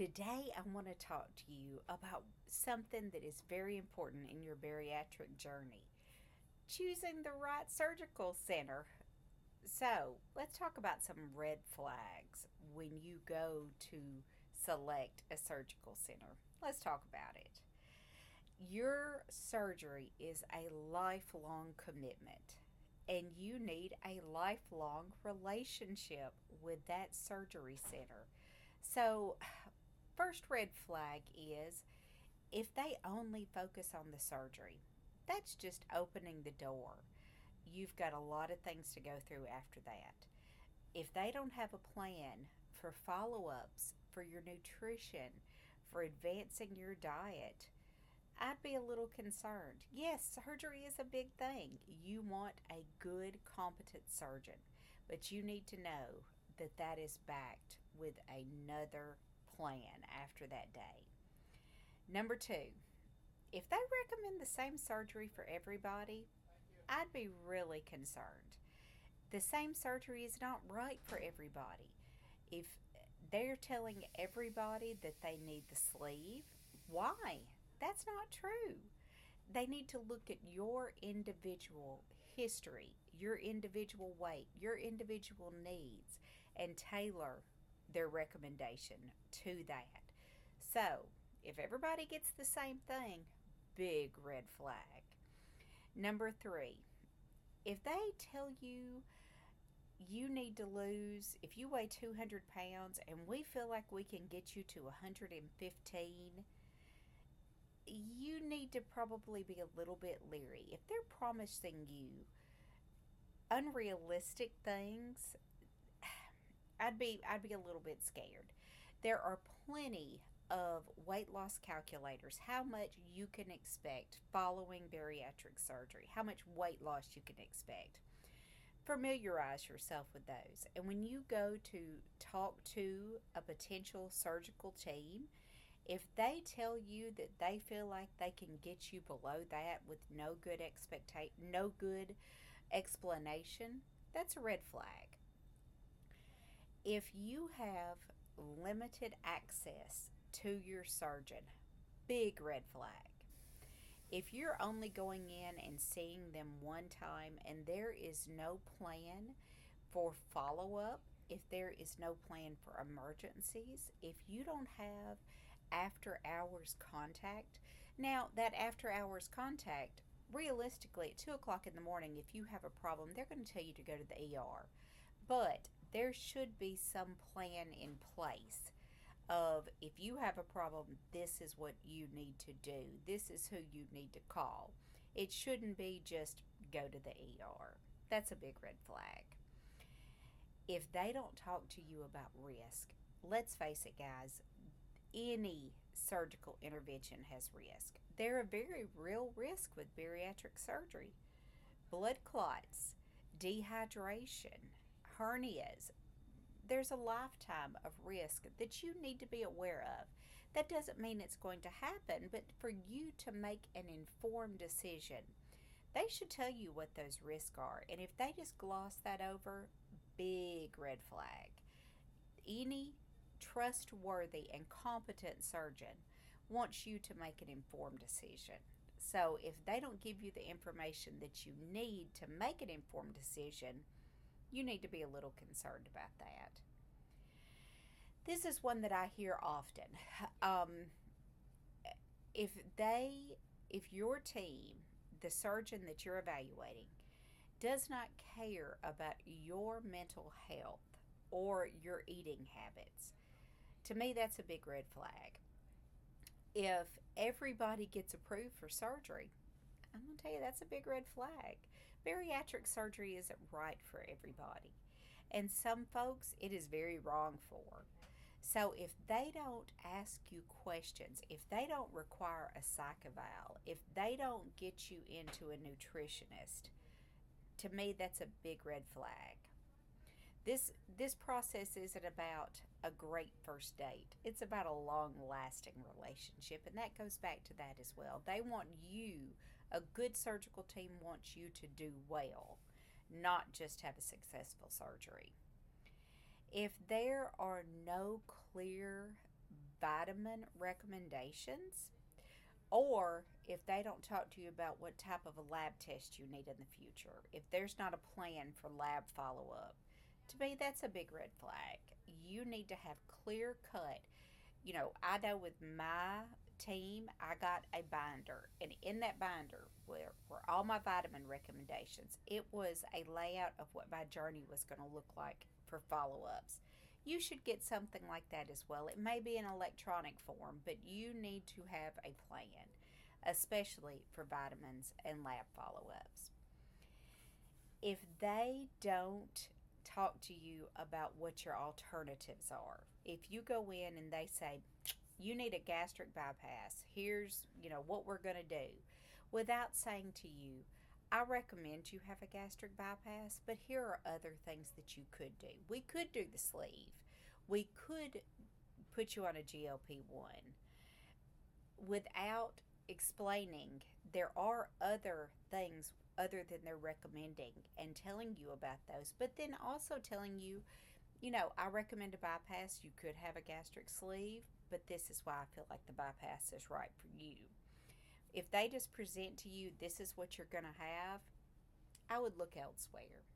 Today, I want to talk to you about something that is very important in your bariatric journey: choosing the right surgical center. So, let's talk about some red flags when you go to select a surgical center. Let's talk about it. Your surgery is a lifelong commitment, and you need a lifelong relationship with that surgery center. So, first red flag is if they only focus on the surgery. That's just opening the door. You've got a lot of things to go through after that. If they don't have a plan for follow ups, for your nutrition, for advancing your diet, I'd be a little concerned. Yes, surgery is a big thing. You want a good, competent surgeon, but you need to know that that is backed with another plan after that day. Number two, if they recommend the same surgery for everybody, I'd be really concerned. The same surgery is not right for everybody. If they're telling everybody that they need the sleeve, why? That's not true. They need to look at your individual history, your individual weight, your individual needs, and tailor their recommendation to that. So, if everybody gets the same thing, big red flag. Number three, if they tell you you need to lose, if you weigh 200 pounds and we feel like we can get you to 115, you need to probably be a little bit leery. If they're promising you unrealistic things, I'd be a little bit scared. There are plenty of weight loss calculators, how much you can expect following bariatric surgery, how much weight loss you can expect. Familiarize yourself with those. And when you go to talk to a potential surgical team, if they tell you that they feel like they can get you below that with no good explanation, that's a red flag. If you have limited access to your surgeon, big red flag. If you're only going in and seeing them one time and there is no plan for follow up, if there is no plan for emergencies, if you don't have after hours contact, now that after hours contact, realistically at 2 o'clock in the morning, if you have a problem, they're going to tell you to go to the ER. But there should be some plan in place of if you have a problem, this is what you need to do. This is who you need to call. It shouldn't be just go to the ER. That's a big red flag. If they don't talk to you about risk, let's face it, guys, any surgical intervention has risk. There are very real risk with bariatric surgery: blood clots, dehydration, hernias. There's a lifetime of risk that you need to be aware of. That doesn't mean it's going to happen, but for you to make an informed decision, they should tell you what those risks are. And if they just gloss that over, big red flag. Any trustworthy and competent surgeon wants you to make an informed decision. So if they don't give you the information that you need to make an informed decision, you need to be a little concerned about that. This is one that I hear often. Um, if they, if your team, the surgeon that you're evaluating, does not care about your mental health or your eating habits, to me that's a big red flag. If everybody gets approved for surgery, I'm going to tell you that's a big red flag. Bariatric surgery isn't right for everybody, and some folks it is very wrong for. So if they don't ask you questions, if they don't require a psych eval, if they don't get you into a nutritionist, to me that's a big red flag. This process isn't about a great first date. It's about a long-lasting relationship, and that goes back to that as well. They want you, a good surgical team wants you to do well, not just have a successful surgery. If there are no clear vitamin recommendations, or if they don't talk to you about what type of a lab test you need in the future, if there's not a plan for lab follow up, to me, that's a big red flag. You need to have clear cut. I know with my team, I got a binder, and in that binder were all my vitamin recommendations. It was a layout of what my journey was going to look like for follow ups. You should get something like that as well. It may be in electronic form, but you need to have a plan, especially for vitamins and lab follow ups. If they don't talk to you about what your alternatives are, if you go in and they say, you need a gastric bypass, here's, what we're going to do, without saying to you, I recommend you have a gastric bypass, but here are other things that you could do. We could do the sleeve. We could put you on a GLP-1 without explaining there are other things other than they're recommending and telling you about those, but then also telling you, I recommend a bypass. You could have a gastric sleeve, but this is why I feel like the bypass is right for you. If they just present to you, this is what you're going to have, I would look elsewhere.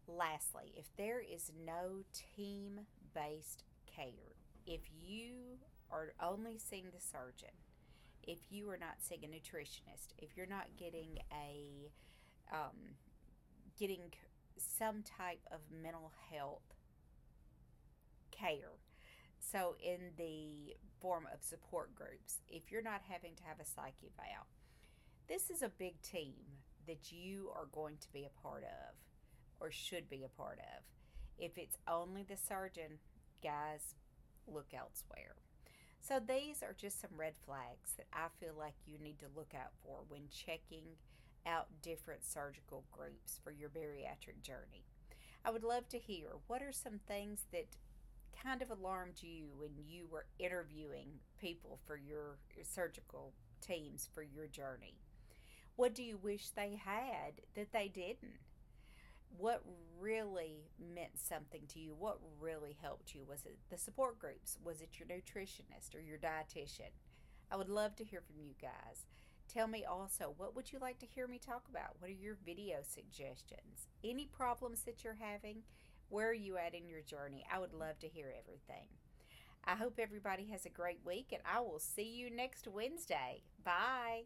Lastly, if there is no team based care, if you are only seeing the surgeon, if you are not seeing a nutritionist, if you're not um, getting some type of mental health care, so in the form of support groups, if you're not having to have a psych eval, this is a big team that you are going to be a part of or should be a part of. If it's only the surgeon, guys, look elsewhere. So these are just some red flags that I feel like you need to look out for when checking out different surgical groups for your bariatric journey. I would love to hear, what are some things that kind of alarmed you when you were interviewing people for your surgical teams for your journey? What do you wish they had that they didn't? What really meant something to you? What really helped you? Was it the support groups? Was it your nutritionist or your dietitian? I would love to hear from you guys. Tell me also, what would you like to hear me talk about? What are your video suggestions? Any problems that you're having? Where are you at in your journey? I would love to hear everything. I hope everybody has a great week, and I will see you next Wednesday. Bye.